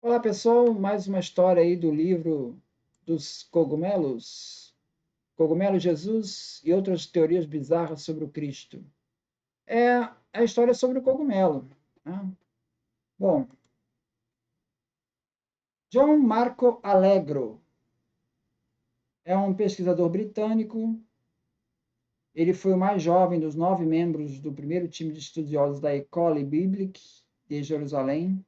Olá, pessoal, mais uma história aí do livro dos cogumelos, Cogumelo Jesus e outras teorias bizarras sobre o Cristo. É a história sobre o cogumelo, né? Bom, John Marco Allegro é um pesquisador britânico. Ele foi o mais jovem dos 9 membros do primeiro time de estudiosos da École Biblique de Jerusalém,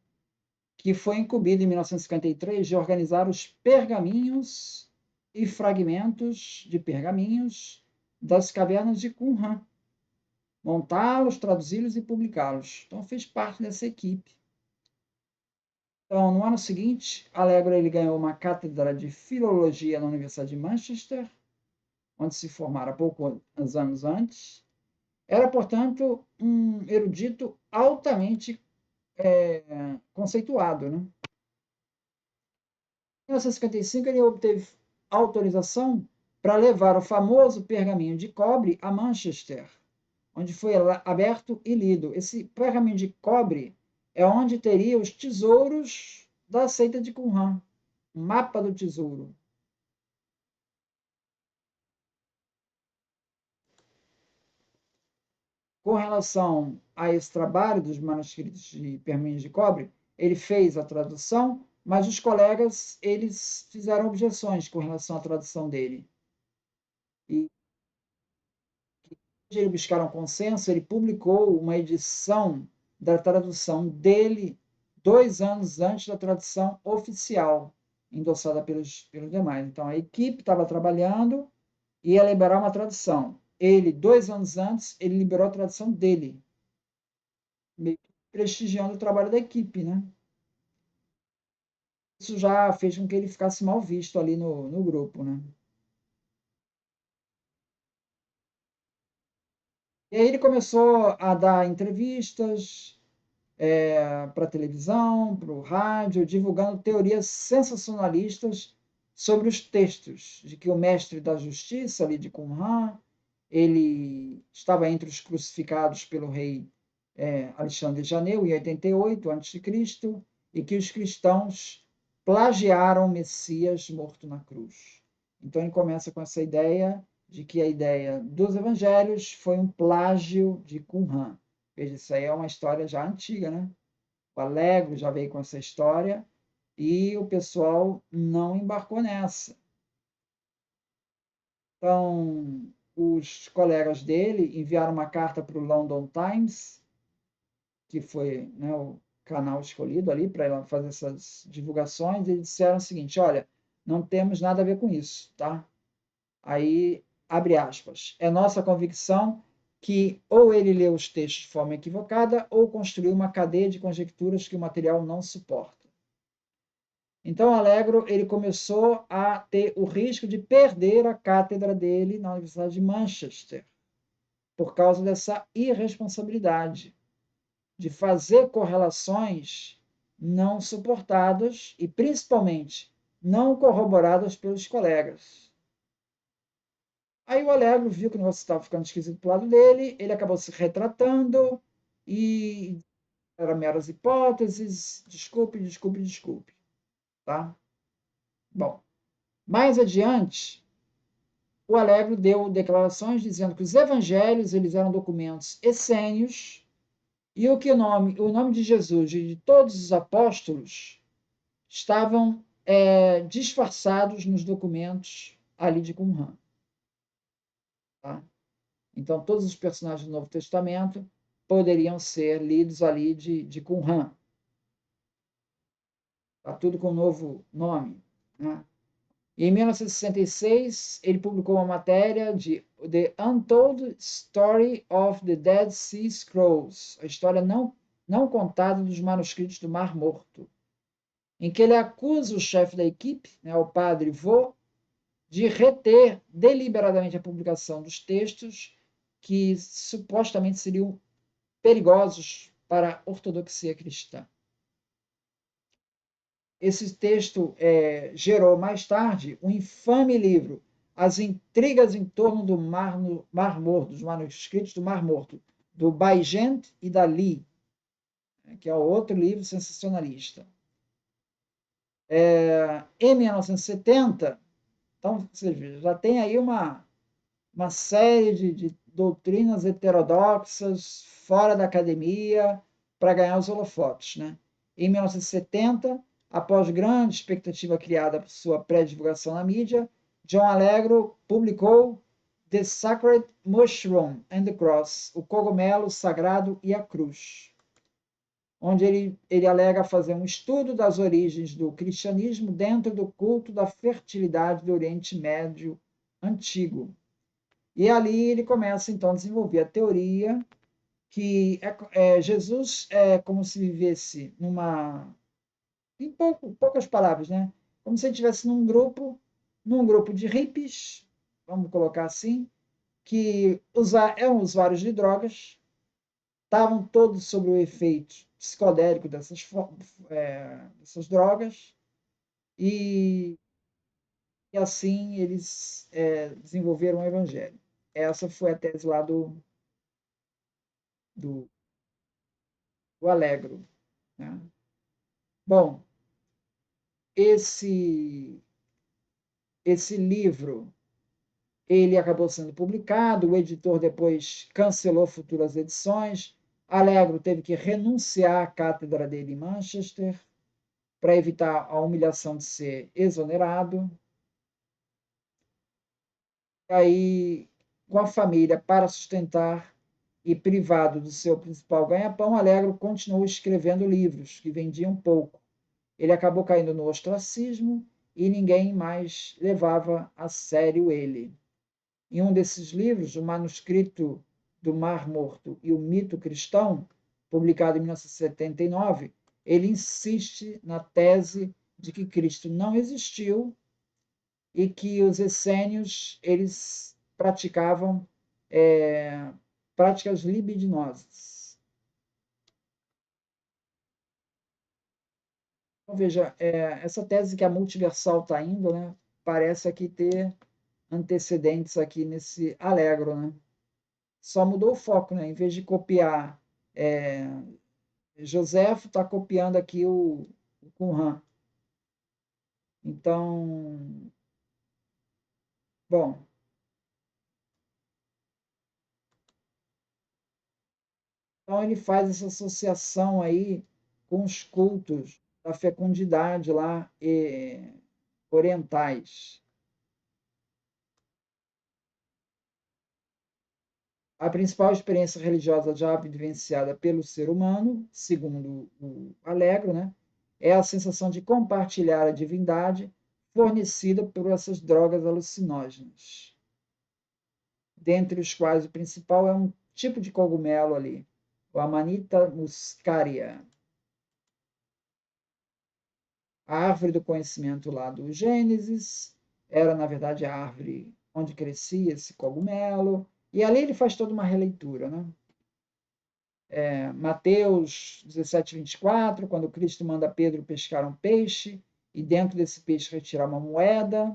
que foi incumbido em 1953 de organizar os pergaminhos e fragmentos de pergaminhos das cavernas de Qumran, montá-los, traduzi-los e publicá-los. Então, fez parte dessa equipe. Então, no ano seguinte, Allegro ele ganhou uma cátedra de filologia na Universidade de Manchester, onde se formara poucos anos antes. Era, portanto, um erudito altamente conceituado, né? Em 1955, ele obteve autorização para levar o famoso pergaminho de cobre a Manchester, onde foi aberto e lido. Esse pergaminho de cobre é onde teria os tesouros da seita de Qumran, um mapa do tesouro. Com relação a esse trabalho dos manuscritos de pergaminhos de cobre, ele fez a tradução, mas os colegas eles fizeram objeções com relação à tradução dele. E de ele buscar um consenso, ele publicou uma edição da tradução dele 2 anos antes da tradução oficial, endossada pelos demais. Então, a equipe estava trabalhando e ia liberar uma tradução. Ele, 2 anos antes, ele liberou a tradução dele, meio que prestigiando o trabalho da equipe, né? Isso já fez com que ele ficasse mal visto ali no grupo, né? E aí ele começou a dar entrevistas, para a televisão, para o rádio, divulgando teorias sensacionalistas sobre os textos, de que o mestre da justiça, ali de Qumran, ele estava entre os crucificados pelo rei Alexandre de Janeu, em 88 a.C., e que os cristãos plagiaram o Messias morto na cruz. Então ele começa com essa ideia de que a ideia dos evangelhos foi um plágio de Qumran. Veja, isso aí é uma história já antiga, né? O Alegro já veio com essa história e o pessoal não embarcou nessa. Então, os colegas dele enviaram uma carta para o London Times, que foi, né, o canal escolhido ali para fazer essas divulgações, e eles disseram o seguinte: olha, não temos nada a ver com isso, tá? Aí, abre aspas, é nossa convicção que ou ele leu os textos de forma equivocada ou construiu uma cadeia de conjecturas que o material não suporta. Então, Allegro ele começou a ter o risco de perder a cátedra dele na Universidade de Manchester, por causa dessa irresponsabilidade de fazer correlações não suportadas e, principalmente, não corroboradas pelos colegas. Aí o Allegro viu que o negócio estava ficando esquisito para o lado dele, ele acabou se retratando e eram meras hipóteses, desculpe, desculpe, desculpe, tá? Bom, mais adiante, o Allegro deu declarações dizendo que os evangelhos eles eram documentos essênios e o nome de Jesus e de todos os apóstolos estavam disfarçados nos documentos ali de Qumran. Tá? Então, todos os personagens do Novo Testamento poderiam ser lidos ali de Qumran. Tá tudo com um novo nome. Né? E em 1966, ele publicou uma matéria de The Untold Story of the Dead Sea Scrolls, a história não contada dos manuscritos do Mar Morto, em que ele acusa o chefe da equipe, né, o padre Vaux, de reter deliberadamente a publicação dos textos que supostamente seriam perigosos para a ortodoxia cristã. Esse texto gerou mais tarde um infame livro, As Intrigas em Torno do Mar Morto, dos manuscritos do Mar Morto, do Baigent e da Lee, que é outro livro sensacionalista. Em 1970, então, você já tem aí uma série de doutrinas heterodoxas fora da academia para ganhar os holofotes. Né? Em 1970, após grande expectativa criada por sua pré-divulgação na mídia, John Allegro publicou The Sacred Mushroom and the Cross, o cogumelo sagrado e a cruz, onde ele alega fazer um estudo das origens do cristianismo dentro do culto da fertilidade do Oriente Médio antigo. E ali ele começa, então, a desenvolver a teoria que Jesus é como se vivesse em poucas palavras, né? Como se ele estivesse num grupo de hippies, vamos colocar assim, que eram usuários de drogas, estavam todos sob o efeito psicodélico dessas drogas, e, e assim eles desenvolveram o evangelho. Essa foi a tese lá do, do Allegro. Né? Bom, esse, esse livro ele acabou sendo publicado, o editor depois cancelou futuras edições, Allegro teve que renunciar à cátedra dele em Manchester para evitar a humilhação de ser exonerado. E aí, com a família para sustentar e privado do seu principal ganha-pão, Allegro continuou escrevendo livros que vendiam pouco. Ele acabou caindo no ostracismo e ninguém mais levava a sério ele. Em um desses livros, o manuscrito do Mar Morto e o Mito Cristão, publicado em 1979, ele insiste na tese de que Cristo não existiu e que os essênios eles praticavam práticas libidinosas. Então, veja, essa tese que a multiversal está indo, né, parece aqui ter antecedentes aqui nesse Allegro, né? Só mudou o foco, né? Em vez de copiar Joséfo, está copiando aqui o Qumran. Então, bom, então ele faz essa associação aí com os cultos da fecundidade lá orientais. A principal experiência religiosa já vivenciada pelo ser humano, segundo o Allegro, né, é a sensação de compartilhar a divindade fornecida por essas drogas alucinógenas, dentre os quais o principal é um tipo de cogumelo ali, o Amanita muscaria, a árvore do conhecimento lá do Gênesis, era na verdade a árvore onde crescia esse cogumelo, e ali ele faz toda uma releitura, né? Mateus 17, 24, quando Cristo manda Pedro pescar um peixe e dentro desse peixe retirar uma moeda.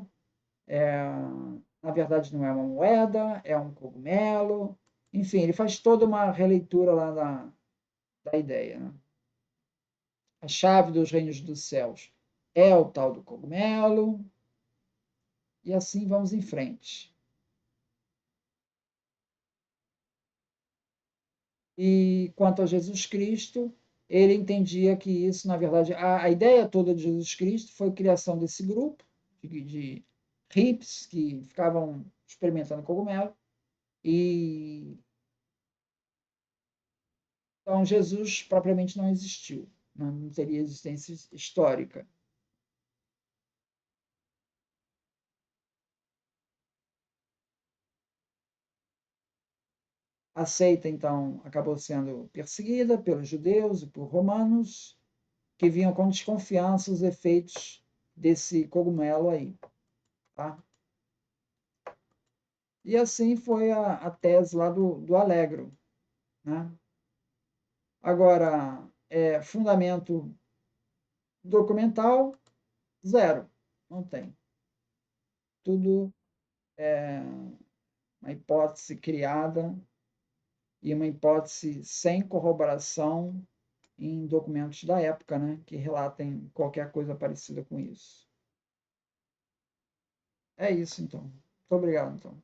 Na verdade, não é uma moeda, é um cogumelo. Enfim, ele faz toda uma releitura lá da ideia. Né? A chave dos reinos dos céus é o tal do cogumelo. E assim vamos em frente. E quanto a Jesus Cristo, ele entendia que isso, na verdade, a ideia toda de Jesus Cristo foi a criação desse grupo de hippies que ficavam experimentando cogumelo. E então Jesus propriamente não existiu, não teria existência histórica. A seita, então, acabou sendo perseguida pelos judeus e por romanos, que viam com desconfiança os efeitos desse cogumelo aí. Tá? E assim foi a tese lá do Allegro. Né? Agora, fundamento documental, zero. Não tem. Tudo é uma hipótese criada e uma hipótese sem corroboração em documentos da época, né, que relatem qualquer coisa parecida com isso. É isso, então. Muito obrigado, então.